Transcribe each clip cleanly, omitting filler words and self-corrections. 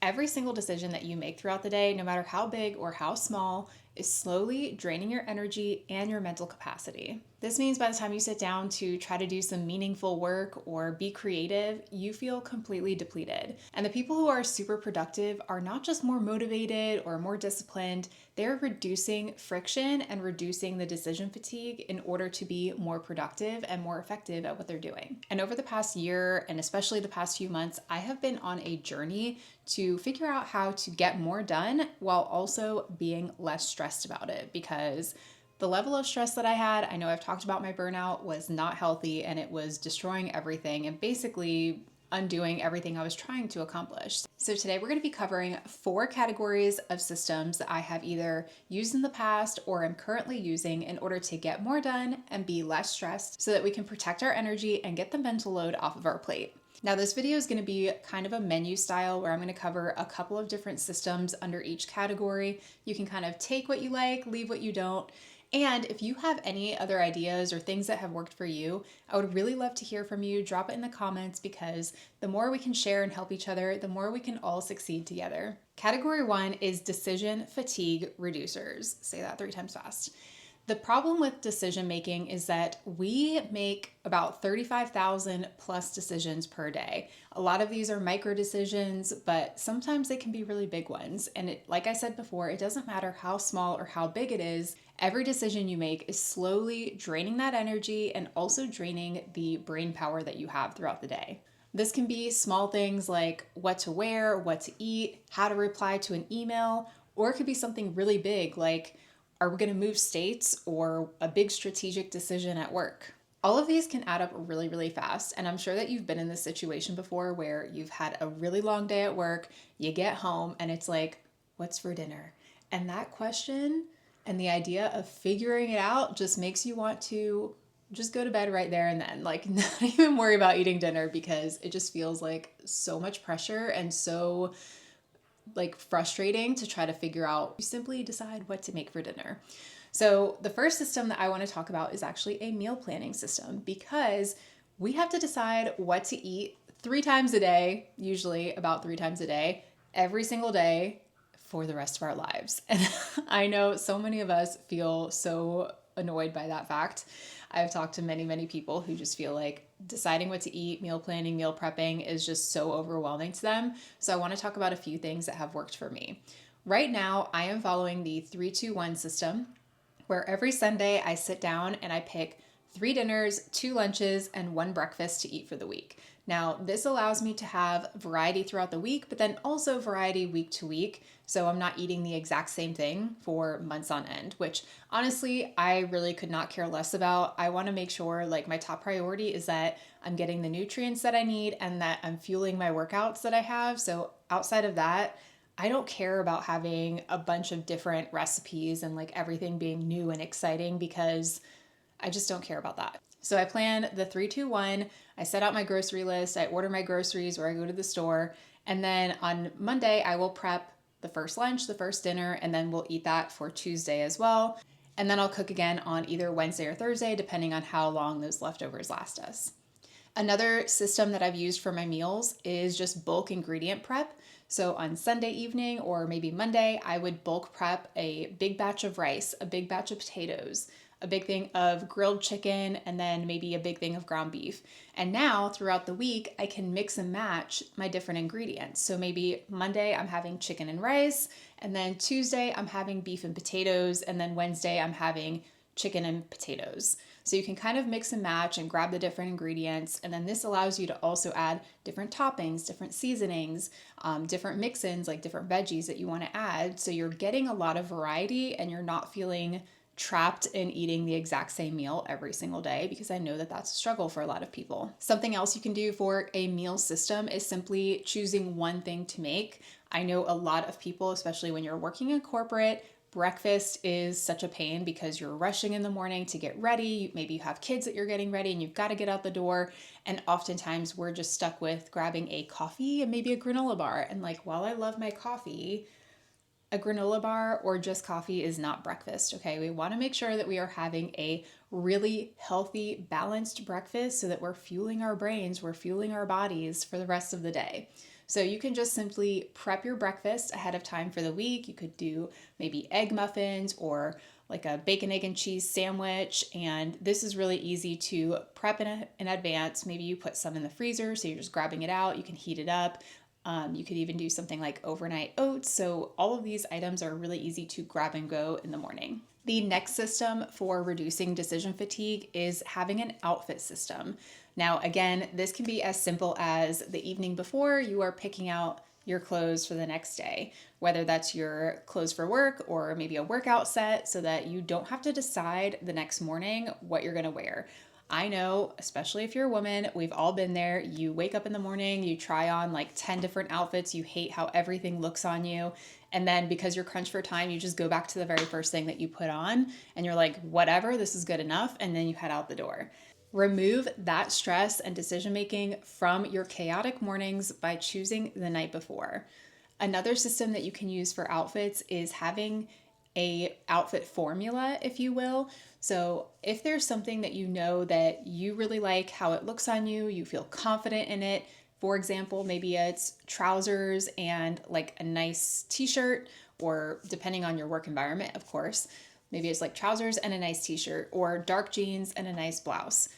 Every single decision that you make throughout the day, no matter how big or how small, is slowly draining your energy and your mental capacity. This means by the time you sit down to try to do some meaningful work or be creative, you feel completely depleted. And the people who are super productive are not just more motivated or more disciplined, they're reducing friction and reducing the decision fatigue in order to be more productive and more effective at what they're doing. And over the past year, and especially the past few months, I have been on a journey to figure out how to get more done while also being less stressed about it, because the level of stress that I had, I know I've talked about my burnout, was not healthy, and it was destroying everything and basically undoing everything I was trying to accomplish. So today we're going to be covering 4 categories of systems that I have either used in the past or am currently using in order to get more done and be less stressed so that we can protect our energy and get the mental load off of our plate. Now this video is going to be kind of a menu style where I'm going to cover a couple of different systems under each category. You can kind of take what you like, leave what you don't. And if you have any other ideas or things that have worked for you, I would really love to hear from you. Drop it in the comments, because the more we can share and help each other, the more we can all succeed together. Category 1 is decision fatigue reducers. Say that 3 times fast. The problem with decision making is that we make about 35,000 plus decisions per day. A lot of these are micro decisions, but sometimes they can be really big ones. And like I said before, it doesn't matter how small or how big it is. Every decision you make is slowly draining that energy and also draining the brain power that you have throughout the day. This can be small things like what to wear, what to eat, how to reply to an email, or it could be something really big like, are we going to move states, or a big strategic decision at work? All of these can add up really, really fast. And I'm sure that you've been in this situation before where you've had a really long day at work, you get home and it's like, what's for dinner? And that question and the idea of figuring it out just makes you want to just go to bed right there and then, like, not even worry about eating dinner, because it just feels like so much pressure and so frustrating to try to figure out. You simply decide what to make for dinner. So the first system that I want to talk about is actually a meal planning system, because we have to decide what to eat 3 times a day, usually about 3 times a day, every single day for the rest of our lives. And I know so many of us feel so annoyed by that fact. I've talked to many, many people who just feel like deciding what to eat, meal planning, meal prepping is just so overwhelming to them. So I want to talk about a few things that have worked for me. Right now, I am following the 3-2-1 system, where every Sunday I sit down and I pick 3 dinners, 2 lunches, and 1 breakfast to eat for the week. Now, this allows me to have variety throughout the week, but then also variety week to week. So I'm not eating the exact same thing for months on end, which honestly, I really could not care less about. I want to make sure, like, my top priority is that I'm getting the nutrients that I need and that I'm fueling my workouts that I have. So outside of that, I don't care about having a bunch of different recipes and like everything being new and exciting, because I just don't care about that. So I plan the 3-2-1. I set out my grocery list. I order my groceries, or I go to the store. And then on Monday, I will prep the first lunch, the first dinner, and then we'll eat that for Tuesday as well. And then I'll cook again on either Wednesday or Thursday, depending on how long those leftovers last us. Another system that I've used for my meals is just bulk ingredient prep. So on Sunday evening or maybe Monday, I would bulk prep a big batch of rice, a big batch of potatoes, a big thing of grilled chicken, and then maybe a big thing of ground beef. And now throughout the week, I can mix and match my different ingredients. So maybe Monday I'm having chicken and rice, and then Tuesday I'm having beef and potatoes, and then Wednesday I'm having chicken and potatoes. So you can kind of mix and match and grab the different ingredients. And then this allows you to also add different toppings, different seasonings, different mix-ins, like different veggies that you want to add. So you're getting a lot of variety and you're not feeling trapped in eating the exact same meal every single day, because I know that that's a struggle for a lot of people. Something else you can do for a meal system is simply choosing one thing to make. I know a lot of people, especially when you're working in corporate, breakfast is such a pain because you're rushing in the morning to get ready. Maybe you have kids that you're getting ready and you've got to get out the door. And oftentimes we're just stuck with grabbing a coffee and maybe a granola bar. And like, while I love my coffee, a granola bar or just coffee is not breakfast, okay? We want to make sure that we are having a really healthy, balanced breakfast so that we're fueling our brains, we're fueling our bodies for the rest of the day. So you can just simply prep your breakfast ahead of time for the week. You could do maybe egg muffins or like a bacon, egg, and cheese sandwich. And this is really easy to prep in advance. Maybe you put some in the freezer, so you're just grabbing it out. You can heat it up. You could even do something like overnight oats. So all of these items are really easy to grab and go in the morning. The next system for reducing decision fatigue is having an outfit system. Now, again, this can be as simple as the evening before you are picking out your clothes for the next day, whether that's your clothes for work or maybe a workout set, so that you don't have to decide the next morning what you're going to wear. I know, especially if you're a woman, we've all been there. You wake up in the morning, you try on like 10 different outfits, you hate how everything looks on you. And then because you're crunched for time, you just go back to the very first thing that you put on and you're like, whatever, this is good enough. And then you head out the door. Remove that stress and decision making from your chaotic mornings by choosing the night before. Another system that you can use for outfits is having a outfit formula, if you will. So if there's something that you know that you really like how it looks on you, you feel confident in it. For example, maybe it's trousers and like a nice t-shirt, or depending on your work environment, of course, maybe it's like trousers and a nice t-shirt, or dark jeans and a nice blouse.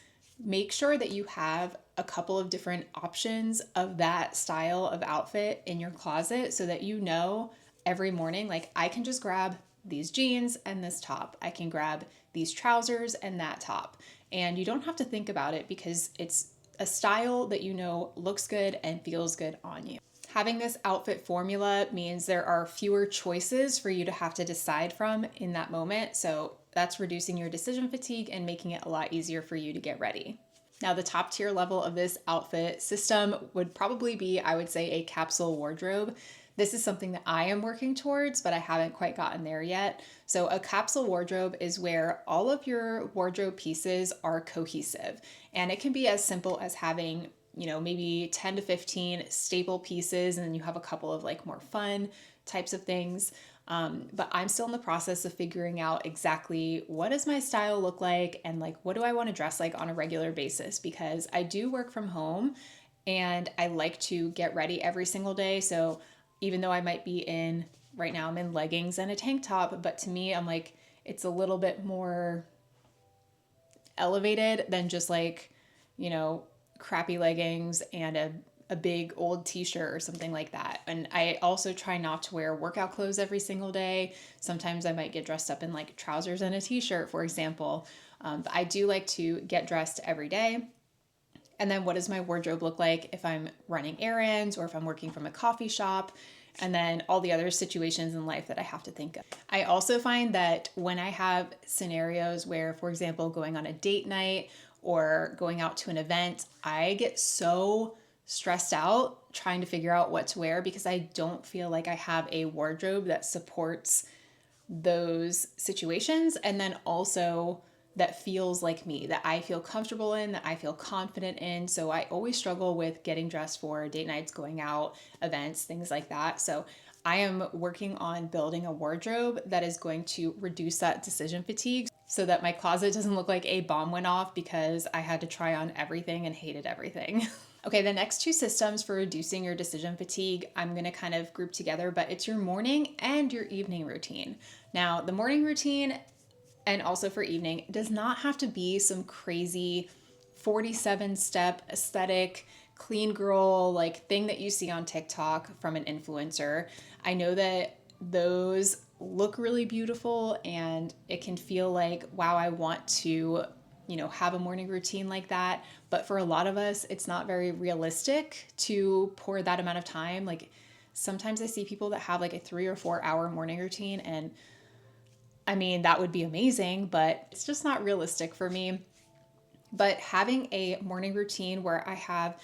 Make sure that you have a couple of different options of that style of outfit in your closet so that you know every morning, like, I can just grab these jeans and this top. I can grab these trousers and that top. And you don't have to think about it because it's a style that you know looks good and feels good on you. Having this outfit formula means there are fewer choices for you to have to decide from in that moment. So that's reducing your decision fatigue and making it a lot easier for you to get ready. Now, the top tier level of this outfit system would probably be, I would say, a capsule wardrobe. This is something that I am working towards, but I haven't quite gotten there yet. So a capsule wardrobe is where all of your wardrobe pieces are cohesive. And it can be as simple as having, maybe 10 to 15 staple pieces, and then you have a couple of like more fun types of things. But I'm still in the process of figuring out exactly what does my style look like and like what do I want to dress like on a regular basis, because I do work from home and I like to get ready every single day. So even though I might be right now I'm in leggings and a tank top, but to me, I'm like, it's a little bit more elevated than just like, crappy leggings and a big old t-shirt or something like that. And I also try not to wear workout clothes every single day. Sometimes I might get dressed up in like trousers and a t-shirt, for example. But I do like to get dressed every day. And then what does my wardrobe look like if I'm running errands or if I'm working from a coffee shop? And then all the other situations in life that I have to think of. I also find that when I have scenarios where, for example, going on a date night or going out to an event, I get so stressed out trying to figure out what to wear because I don't feel like I have a wardrobe that supports those situations. And then also that feels like me, that I feel comfortable in, that I feel confident in. So I always struggle with getting dressed for date nights, going out, events, things like that. So I am working on building a wardrobe that is going to reduce that decision fatigue so that my closet doesn't look like a bomb went off because I had to try on everything and hated everything. Okay, the next two systems for reducing your decision fatigue, I'm going to kind of group together, but it's your morning and your evening routine. Now, the morning routine and also for evening does not have to be some crazy 47-step aesthetic clean girl like thing that you see on TikTok from an influencer. I know that those look really beautiful and it can feel like, wow, I want to, have a morning routine like that. But for a lot of us, it's not very realistic to pour that amount of time. Like sometimes I see people that have like a 3 or 4 hour morning routine, and I mean, that would be amazing, but it's just not realistic for me. But having a morning routine where I have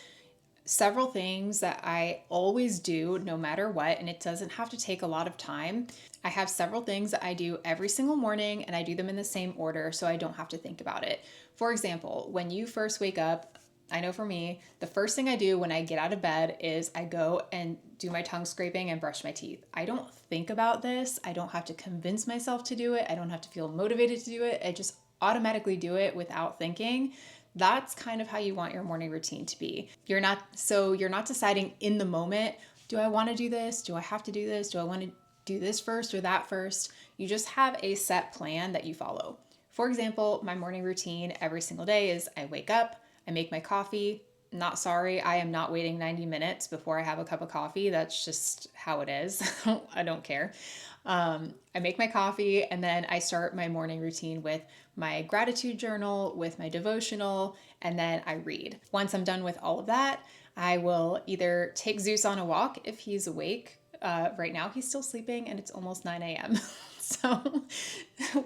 several things that I always do no matter what, and it doesn't have to take a lot of time. I have several things that I do every single morning and I do them in the same order so I don't have to think about it. For example, when you first wake up, I know for me, the first thing I do when I get out of bed is I go and do my tongue scraping and brush my teeth. I don't think about this. I don't have to convince myself to do it. I don't have to feel motivated to do it. I just automatically do it without thinking. That's kind of how you want your morning routine to be. You're not deciding in the moment, do I want to do this? Do I have to do this? Do I want to do this first or that first? You just have a set plan that you follow. For example, my morning routine every single day is I wake up, I make my coffee. Not sorry, I am not waiting 90 minutes before I have a cup of coffee. That's just how it is. I don't care. I make my coffee and then I start my morning routine with my gratitude journal, with my devotional, and then I read. Once I'm done with all of that, I will either take Zeus on a walk if he's awake. Right now, he's still sleeping and it's almost 9 a.m. So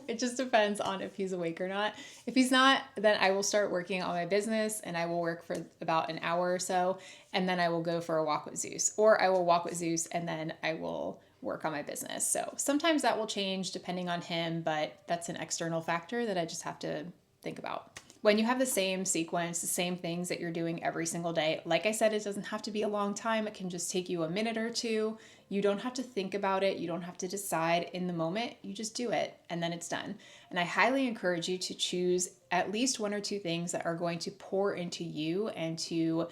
it just depends on if he's awake or not. If he's not, then I will start working on my business and I will work for about an hour or so. And then I will go for a walk with Zeus, or I will walk with Zeus and then I will work on my business. So sometimes that will change depending on him, but that's an external factor that I just have to think about. When you have the same sequence, the same things that you're doing every single day, like I said, it doesn't have to be a long time. It can just take you a minute or two. You don't have to think about it. You don't have to decide in the moment. You just do it and then it's done. And I highly encourage you to choose at least one or two things that are going to pour into you and to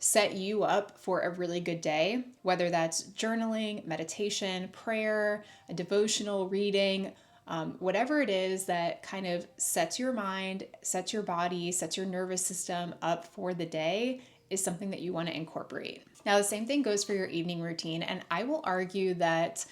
set you up for a really good day, whether that's journaling, meditation, prayer, a devotional, reading, whatever it is that kind of sets your mind, sets your body, sets your nervous system up for the day is something that you want to incorporate. Now, the same thing goes for your evening routine, and I will argue that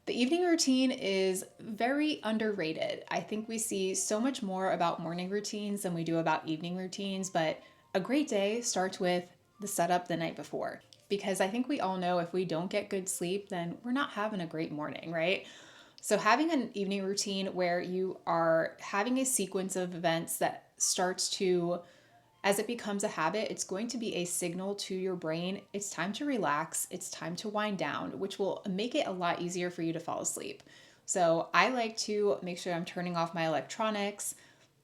the evening routine is very underrated. I think we see so much more about morning routines than we do about evening routines, but a great day starts with the setup the night before. Because I think we all know if we don't get good sleep, then we're not having a great morning, right? So having an evening routine where you are having a sequence of events that starts to, as it becomes a habit, it's going to be a signal to your brain. It's time to relax. It's time to wind down, which will make it a lot easier for you to fall asleep. So I like to make sure I'm turning off my electronics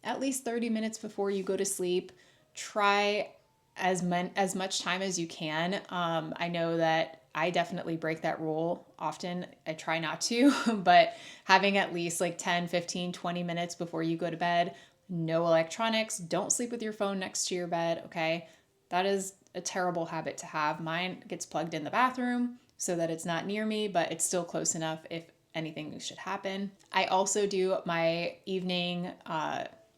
at least 30 minutes before you go to sleep. Try as much time as you can. I know that I definitely break that rule often. I try not to, but having at least like 10, 15, 20 minutes before you go to bed, no electronics, don't sleep with your phone next to your bed, okay? That is a terrible habit to have. Mine gets plugged in the bathroom so that it's not near me, but it's still close enough if anything should happen. I also do my evening,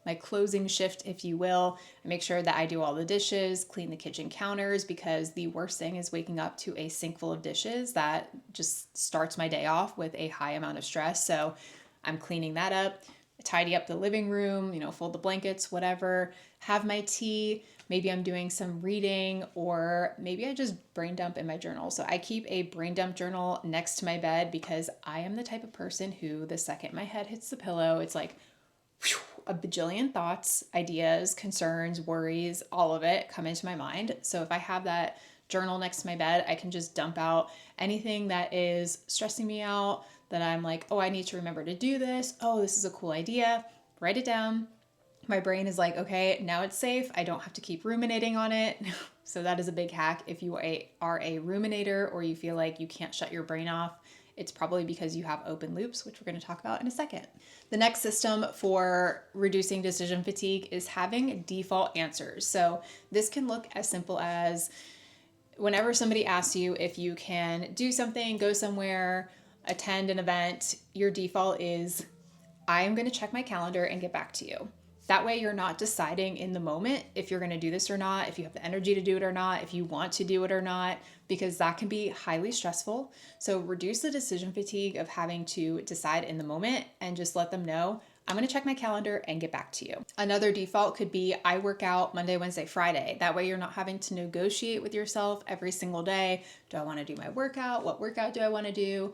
my closing shift, if you will. I make sure that I do all the dishes, clean the kitchen counters, because the worst thing is waking up to a sink full of dishes. That just starts my day off with a high amount of stress. So I'm cleaning that up, tidy up the living room, fold the blankets, whatever, have my tea. Maybe I'm doing some reading, or maybe I just brain dump in my journal. So I keep a brain dump journal next to my bed because I am the type of person who the second my head hits the pillow, it's like, whew, a bajillion thoughts, ideas, concerns, worries, all of it come into my mind. So if I have that journal next to my bed, I can just dump out anything that is stressing me out, that I'm like, oh, I need to remember to do this. Oh, this is a cool idea. Write it down. My brain is like, okay, now it's safe. I don't have to keep ruminating on it. So that is a big hack. If you are a ruminator or you feel like you can't shut your brain off, it's probably because you have open loops, which we're going to talk about in a second. The next system for reducing decision fatigue is having default answers. So this can look as simple as whenever somebody asks you if you can do something, go somewhere, attend an event, your default is, I am going to check my calendar and get back to you. That way you're not deciding in the moment if you're going to do this or not, if you have the energy to do it or not, if you want to do it or not, because that can be highly stressful. So reduce the decision fatigue of having to decide in the moment and just let them know, I'm going to check my calendar and get back to you. Another default could be, I work out Monday, Wednesday, Friday. That way you're not having to negotiate with yourself every single day. Do I want to do my workout? What workout do I want to do?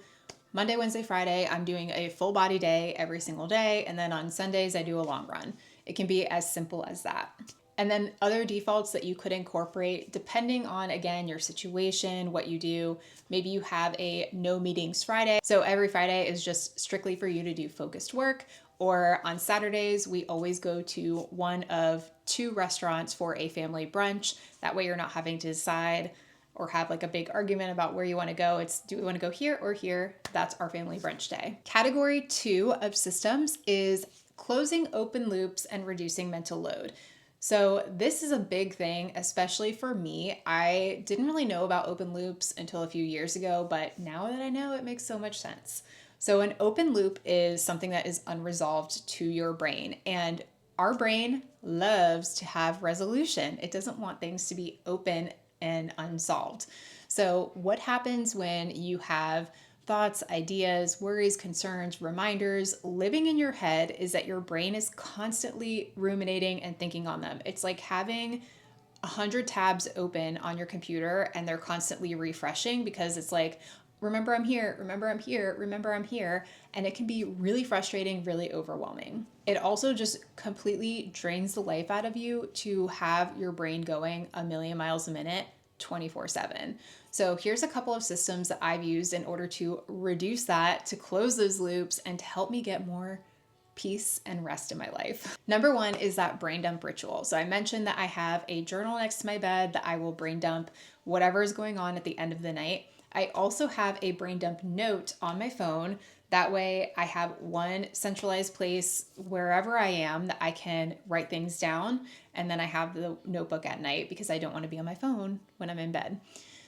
Monday, Wednesday, Friday, I'm doing a full body day every single day. And then on Sundays, I do a long run. It can be as simple as that. And then other defaults that you could incorporate depending on, again, your situation, what you do. Maybe you have a no meetings Friday. So every Friday is just strictly for you to do focused work. Or on Saturdays, we always go to one of two restaurants for a family brunch. That way you're not having to decide or have like a big argument about where you want to go. It's, do we want to go here or here? That's our family brunch day. Category 2 of systems is closing open loops and reducing mental load. So this is a big thing, especially for me. I didn't really know about open loops until a few years ago, but now that I know, it makes so much sense. So an open loop is something that is unresolved to your brain, and our brain loves to have resolution. It doesn't want things to be open and unsolved. So what happens when you have thoughts, ideas, worries, concerns, reminders living in your head is that your brain is constantly ruminating and thinking on them. It's like having 100 tabs open on your computer and they're constantly refreshing because it's like, remember I'm here, remember I'm here, remember I'm here. And it can be really frustrating, really overwhelming. It also just completely drains the life out of you to have your brain going a million miles a minute 24/7. So here's a couple of systems that I've used in order to reduce that, to close those loops, and to help me get more peace and rest in my life. Number one is that brain dump ritual. So I mentioned that I have a journal next to my bed that I will brain dump whatever is going on at the end of the night. I also have a brain dump note on my phone. That way I have one centralized place wherever I am that I can write things down. And then I have the notebook at night because I don't want to be on my phone when I'm in bed.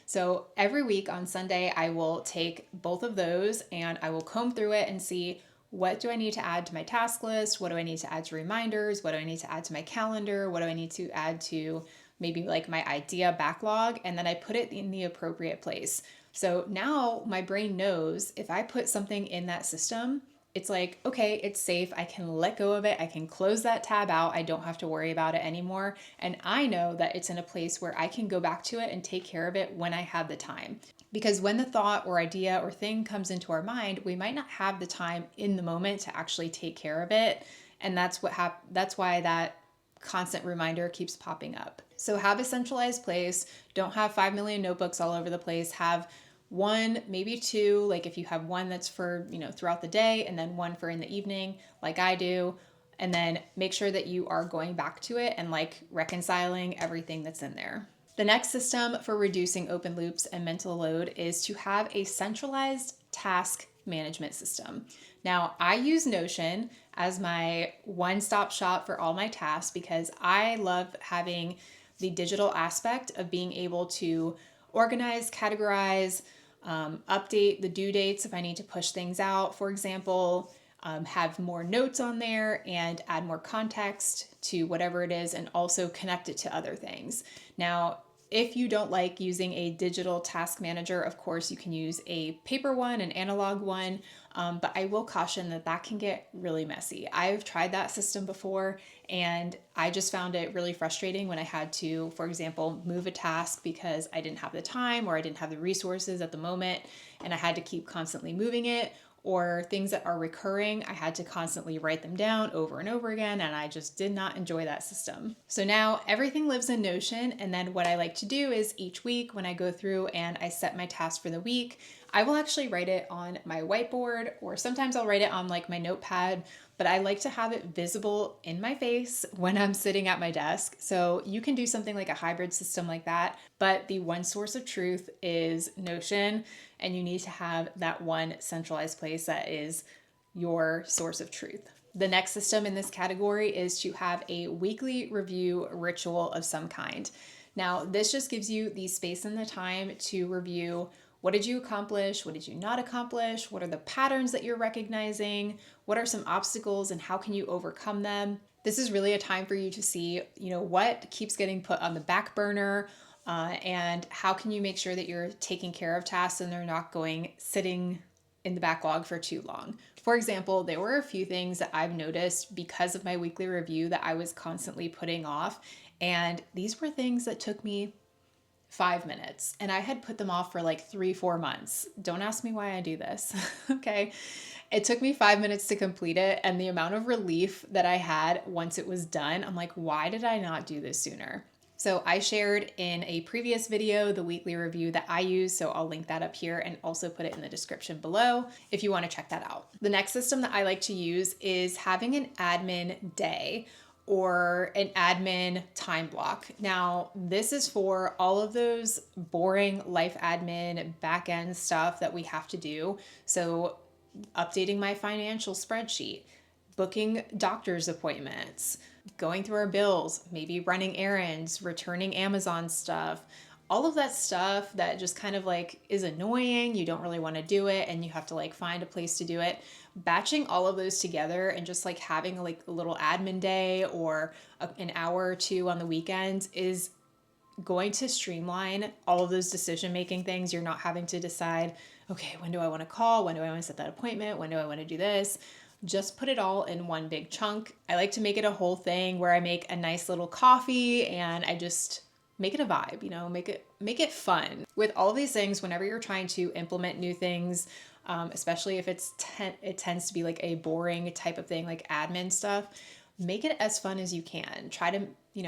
So every week on Sunday, I will take both of those and I will comb through it and see, what do I need to add to my task list? What do I need to add to reminders? What do I need to add to my calendar? What do I need to add to maybe like my idea backlog? And then I put it in the appropriate place. So now my brain knows if I put something in that system, it's like, okay, it's safe. I can let go of it. I can close that tab out. I don't have to worry about it anymore. And I know that it's in a place where I can go back to it and take care of it when I have the time. Because when the thought or idea or thing comes into our mind, we might not have the time in the moment to actually take care of it. And that's why that constant reminder keeps popping up. So have a centralized place. Don't have 5 million notebooks all over the place. Have one, maybe two, like if you have one that's for, throughout the day, and then one for in the evening, like I do. And then make sure that you are going back to it and like reconciling everything that's in there. The next system for reducing open loops and mental load is to have a centralized task management system. Now, I use Notion as my one-stop shop for all my tasks because I love having the digital aspect of being able to organize, categorize, update the due dates if I need to push things out, for example, have more notes on there and add more context to whatever it is, and also connect it to other things. Now, if you don't like using a digital task manager, of course, you can use a paper one, an analog one, but I will caution that that can get really messy. I've tried that system before, and I just found it really frustrating when I had to, for example, move a task because I didn't have the time or I didn't have the resources at the moment, and I had to keep constantly moving it. Or things that are recurring, I had to constantly write them down over and over again, and I just did not enjoy that system. So now everything lives in Notion, and then what I like to do is each week when I go through and I set my task for the week, I will actually write it on my whiteboard, or sometimes I'll write it on like my notepad, but I like to have it visible in my face when I'm sitting at my desk. So you can do something like a hybrid system like that, but the one source of truth is Notion, and you need to have that one centralized place that is your source of truth. The next system in this category is to have a weekly review ritual of some kind. Now, this just gives you the space and the time to review, what did you accomplish? What did you not accomplish? What are the patterns that you're recognizing? What are some obstacles and how can you overcome them? This is really a time for you to see, what keeps getting put on the back burner, and how can you make sure that you're taking care of tasks and they're not sitting in the backlog for too long. For example, there were a few things that I've noticed because of my weekly review that I was constantly putting off. And these were things that took me 5 minutes, and I had put them off for like 3-4 months. Don't ask me why I do this. Okay. It took me 5 minutes to complete it. And the amount of relief that I had once it was done, I'm like, why did I not do this sooner? So I shared in a previous video the weekly review that I use, so I'll link that up here and also put it in the description below if you want to check that out. The next system that I like to use is having an admin day or an admin time block. Now, this is for all of those boring life admin back-end stuff that we have to do. So updating my financial spreadsheet, booking doctor's appointments, going through our bills, maybe running errands, returning Amazon stuff, all of that stuff that just kind of like is annoying. You don't really want to do it and you have to like find a place to do it. Batching all of those together and just like having like a little admin day or an hour or two on the weekends is going to streamline all of those decision-making things. You're not having to decide, okay, when do I want to call? When do I want to set that appointment? When do I want to do this? Just put it all in one big chunk. I like to make it a whole thing where I make a nice little coffee and I just make it a vibe, make it fun. With all of these things, whenever you're trying to implement new things, especially if it tends to be like a boring type of thing, like admin stuff, make it as fun as you can. Try to,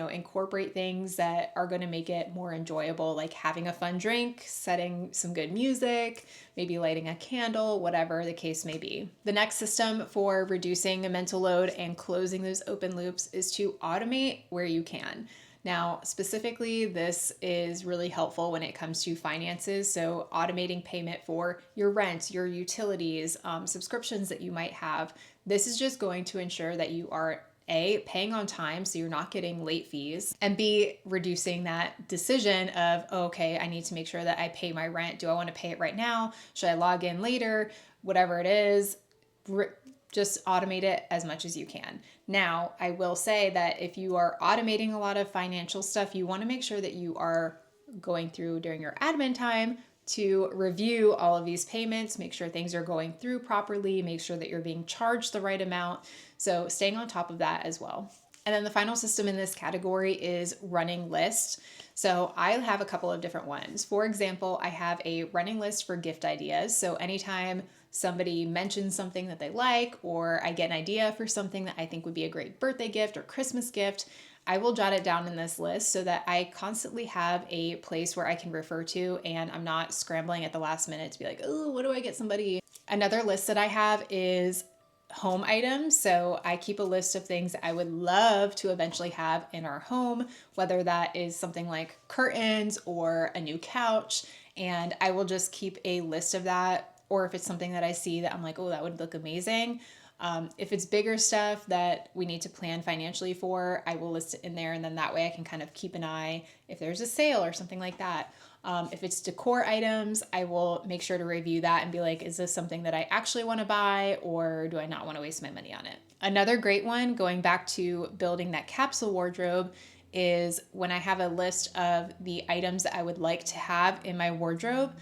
incorporate things that are going to make it more enjoyable, like having a fun drink, setting some good music, maybe lighting a candle, whatever the case may be. The next system for reducing a mental load and closing those open loops is to automate where you can. Now, specifically, this is really helpful when it comes to finances. So automating payment for your rent, your utilities, subscriptions that you might have. This is just going to ensure that you are A, paying on time so you're not getting late fees, and B, reducing that decision of, okay, I need to make sure that I pay my rent. Do I want to pay it right now? Should I log in later? Whatever it is, just automate it as much as you can. Now, I will say that if you are automating a lot of financial stuff, you want to make sure that you are going through during your admin time to review all of these payments, make sure things are going through properly, make sure that you're being charged the right amount. So staying on top of that as well. And then the final system in this category is running lists. So I have a couple of different ones. For example, I have a running list for gift ideas. So anytime somebody mentions something that they like, or I get an idea for something that I think would be a great birthday gift or Christmas gift, I will jot it down in this list so that I constantly have a place where I can refer to and I'm not scrambling at the last minute to be like, oh, what do I get somebody? Another list that I have is home items. So I keep a list of things that I would love to eventually have in our home, whether that is something like curtains or a new couch. And I will just keep a list of that. Or if it's something that I see that I'm like, oh, that would look amazing. If it's bigger stuff that we need to plan financially for, I will list it in there. And then that way I can kind of keep an eye if there's a sale or something like that. If it's decor items, I will make sure to review that and be like, is this something that I actually want to buy or do I not want to waste my money on it? Another great one, going back to building that capsule wardrobe, is when I have a list of the items that I would like to have in my wardrobe.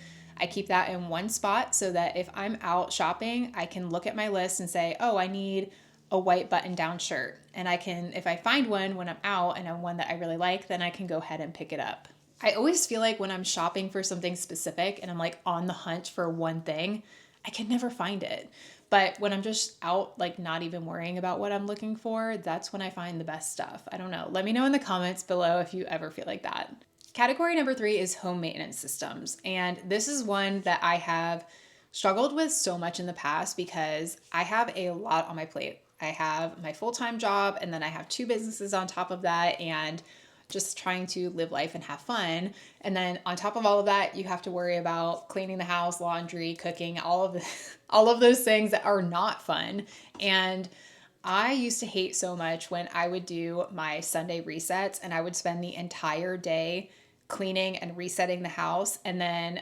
I keep that in one spot so that if I'm out shopping, I can look at my list and say, oh, I need a white button-down shirt. And I can, if I find one when I'm out and one that I really like, then I can go ahead and pick it up. I always feel like when I'm shopping for something specific and I'm like on the hunt for one thing, I can never find it. But when I'm just out, like not even worrying about what I'm looking for, that's when I find the best stuff. I don't know. Let me know in the comments below if you ever feel like that. Category number 3 is home maintenance systems. And this is one that I have struggled with so much in the past because I have a lot on my plate. I have my full-time job and then I have 2 businesses on top of that and just trying to live life and have fun. And then on top of all of that, you have to worry about cleaning the house, laundry, cooking, all of those things that are not fun. And I used to hate so much when I would do my Sunday resets and I would spend the entire day cleaning and resetting the house. And then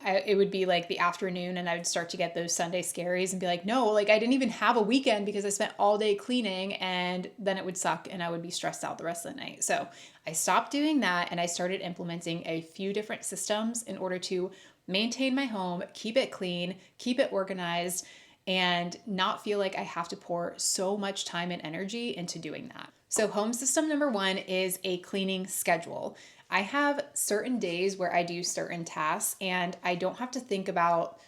it would be like the afternoon and I would start to get those Sunday scaries and be like, no, like I didn't even have a weekend because I spent all day cleaning, and then it would suck and I would be stressed out the rest of the night. So I stopped doing that and I started implementing a few different systems in order to maintain my home, keep it clean, keep it organized, and not feel like I have to pour so much time and energy into doing that. So home system number 1 is a cleaning schedule. I have certain days where I do certain tasks and I don't have to think about,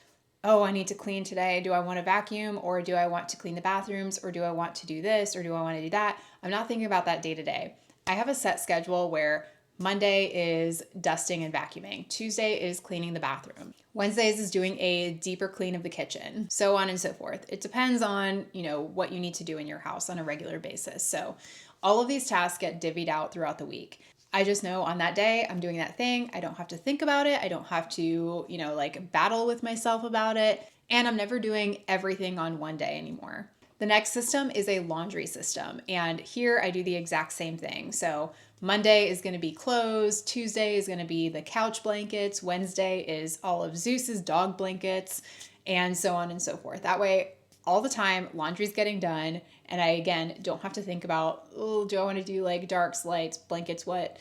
oh, I need to clean today. Do I want to vacuum, or do I want to clean the bathrooms, or do I want to do this, or do I want to do that? I'm not thinking about that day to day. I have a set schedule where Monday is dusting and vacuuming. Tuesday is cleaning the bathroom. Wednesdays is doing a deeper clean of the kitchen, so on and so forth. It depends on, what you need to do in your house on a regular basis. So all of these tasks get divvied out throughout the week. I just know on that day I'm doing that thing. I don't have to think about it. I don't have to, battle with myself about it. And I'm never doing everything on one day anymore. The next system is a laundry system. And here I do the exact same thing. So Monday is going to be clothes, Tuesday is going to be the couch blankets, Wednesday is all of Zeus's dog blankets, and so on and so forth. That way, all the time, laundry's getting done. And I, again, don't have to think about, oh, do I want to do like darks, lights, blankets, what?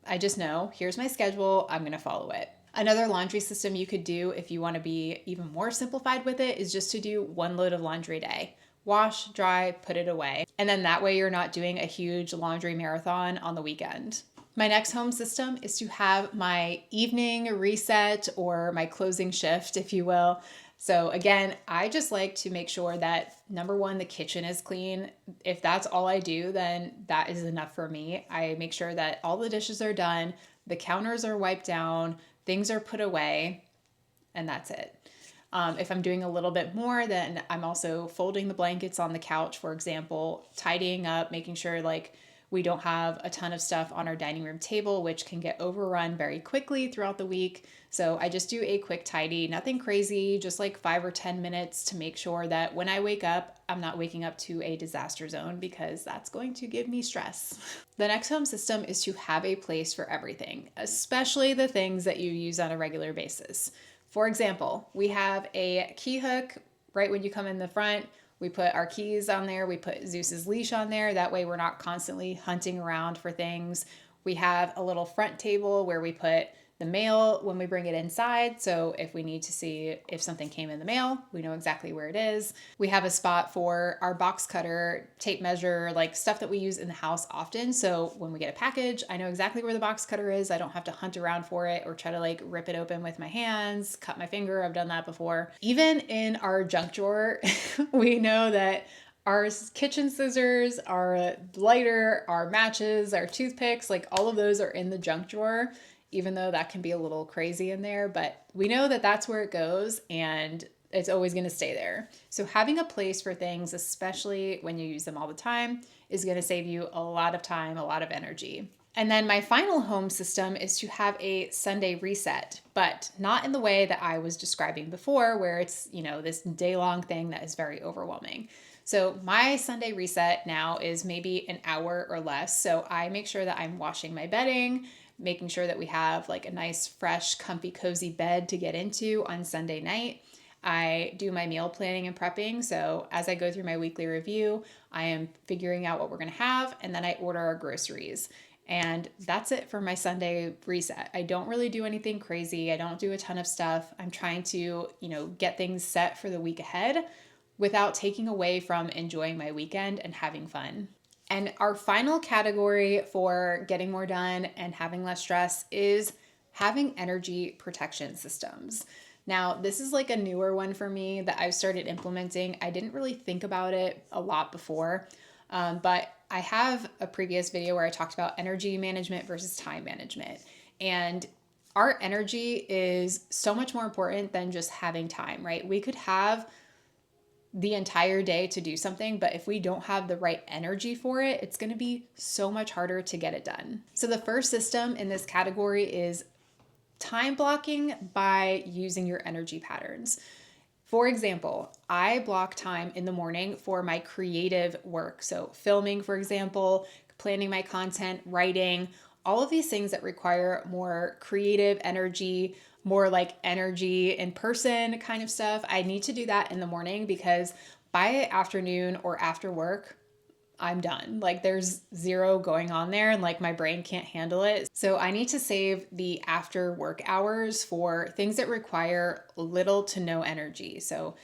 I just know, here's my schedule, I'm going to follow it. Another laundry system you could do if you want to be even more simplified with it is just to do one load of laundry a day. Wash, dry, put it away. And then that way you're not doing a huge laundry marathon on the weekend. My next home system is to have my evening reset or my closing shift, if you will. So again, I just like to make sure that number one, the kitchen is clean. If that's all I do, then that is enough for me. I make sure that all the dishes are done, the counters are wiped down, things are put away, and that's it. If I'm doing a little bit more, then I'm also folding the blankets on the couch, for example, tidying up, making sure like we don't have a ton of stuff on our dining room table, which can get overrun very quickly throughout the week. So I just do a quick tidy, nothing crazy, just like 5 or 10 minutes to make sure that when I wake up, I'm not waking up to a disaster zone because that's going to give me stress. The next home system is to have a place for everything, especially the things that you use on a regular basis. For example, we have a key hook right when you come in the front. We put our keys on there. We put Zeus's leash on there. That way we're not constantly hunting around for things. We have a little front table where we put the mail when we bring it inside. So if we need to see if something came in the mail, we know exactly where it is. We have a spot for our box cutter, tape measure, like stuff that we use in the house often. So when we get a package, I know exactly where the box cutter is. I don't have to hunt around for it or try to like rip it open with my hands, cut my finger. I've done that before. Even in our junk drawer, we know that our kitchen scissors, our lighter, our matches, our toothpicks, like all of those are in the junk drawer, even though that can be a little crazy in there, but we know that that's where it goes and it's always going to stay there. So having a place for things, especially when you use them all the time, is going to save you a lot of time, a lot of energy. And then my final home system is to have a Sunday reset, but not in the way that I was describing before, where it's, this day-long thing that is very overwhelming. So my Sunday reset now is maybe an hour or less. So I make sure that I'm washing my bedding, making sure that we have like a nice, fresh, comfy, cozy bed to get into on Sunday night. I do my meal planning and prepping. So as I go through my weekly review, I am figuring out what we're going to have, and then I order our groceries. And that's it for my Sunday reset. I don't really do anything crazy. I don't do a ton of stuff. I'm trying to, get things set for the week ahead without taking away from enjoying my weekend and having fun. And our final category for getting more done and having less stress is having energy protection systems. Now, this is like a newer one for me that I've started implementing. I didn't really think about it a lot before, but I have a previous video where I talked about energy management versus time management. And our energy is so much more important than just having time, right? We could have the entire day to do something, but if we don't have the right energy for it, it's going to be so much harder to get it done. So the first system in this category is time blocking by using your energy patterns. For example, I block time in the morning for my creative work. So filming, for example, planning my content, writing, all of these things that require more creative energy, more like energy in person kind of stuff. I need to do that in the morning because by afternoon or after work, I'm done. Like there's zero going on there and like my brain can't handle it. So I need to save the after work hours for things that require little to no energy. So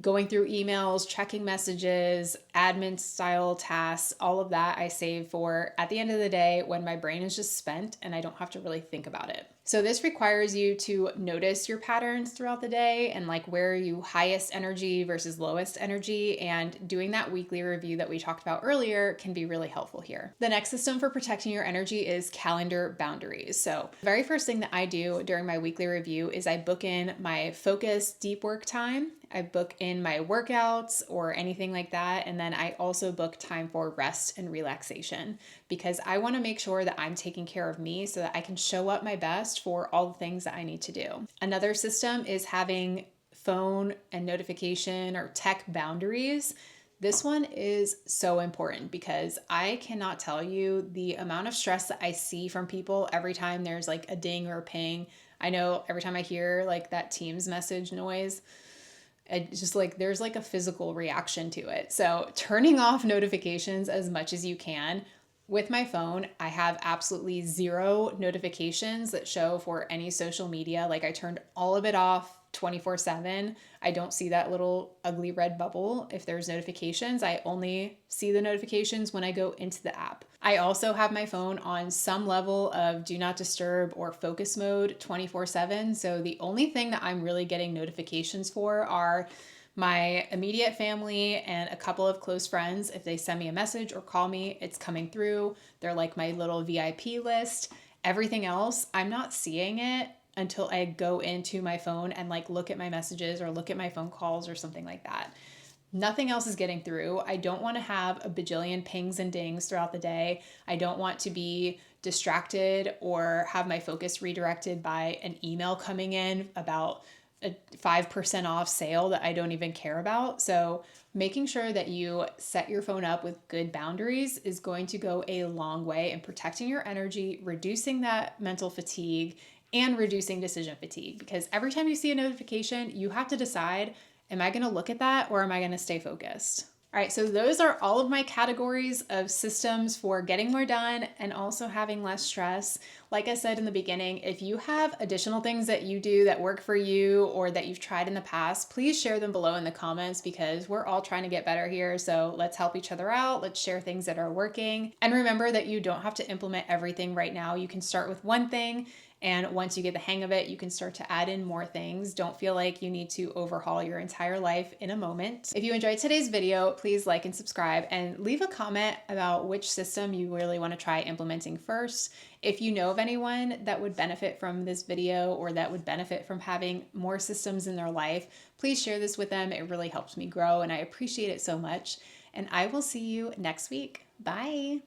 going through emails, checking messages, admin style tasks, all of that I save for at the end of the day when my brain is just spent and I don't have to really think about it. So this requires you to notice your patterns throughout the day and like where are you highest energy versus lowest energy, and doing that weekly review that we talked about earlier can be really helpful here. The next system for protecting your energy is calendar boundaries. So the very first thing that I do during my weekly review is I book in my focus deep work time. I book in my workouts or anything like that. And then I also book time for rest and relaxation because I want to make sure that I'm taking care of me so that I can show up my best for all the things that I need to do. Another system is having phone and notification or tech boundaries. This one is so important because I cannot tell you the amount of stress that I see from people every time there's like a ding or a ping. I know every time I hear like that Teams message noise, it's just like there's like a physical reaction to it. So turning off notifications as much as you can. With my phone, I have absolutely zero notifications that show for any social media. Like I turned all of it off 24/7. I don't see that little ugly red bubble if there's notifications. I only see the notifications when I go into the app. I also have my phone on some level of do not disturb or focus mode 24/7. So the only thing that I'm really getting notifications for are my immediate family and a couple of close friends. If they send me a message or call me, it's coming through. They're like my little VIP list. Everything else, I'm not seeing it until I go into my phone and like look at my messages or look at my phone calls or something like that. Nothing else is getting through. I don't want to have a bajillion pings and dings throughout the day. I don't want to be distracted or have my focus redirected by an email coming in about a 5% off sale that I don't even care about. So making sure that you set your phone up with good boundaries is going to go a long way in protecting your energy, reducing that mental fatigue, and reducing decision fatigue. Because every time you see a notification, you have to decide, am I going to look at that or am I going to stay focused? All right, so those are all of my categories of systems for getting more done and also having less stress. Like I said in the beginning, if you have additional things that you do that work for you or that you've tried in the past, please share them below in the comments because we're all trying to get better here. So let's help each other out. Let's share things that are working. And remember that you don't have to implement everything right now. You can start with one thing. And once you get the hang of it, you can start to add in more things. Don't feel like you need to overhaul your entire life in a moment. If you enjoyed today's video, please like and subscribe and leave a comment about which system you really want to try implementing first. If you know of anyone that would benefit from this video or that would benefit from having more systems in their life, please share this with them. It really helps me grow and I appreciate it so much. And I will see you next week. Bye.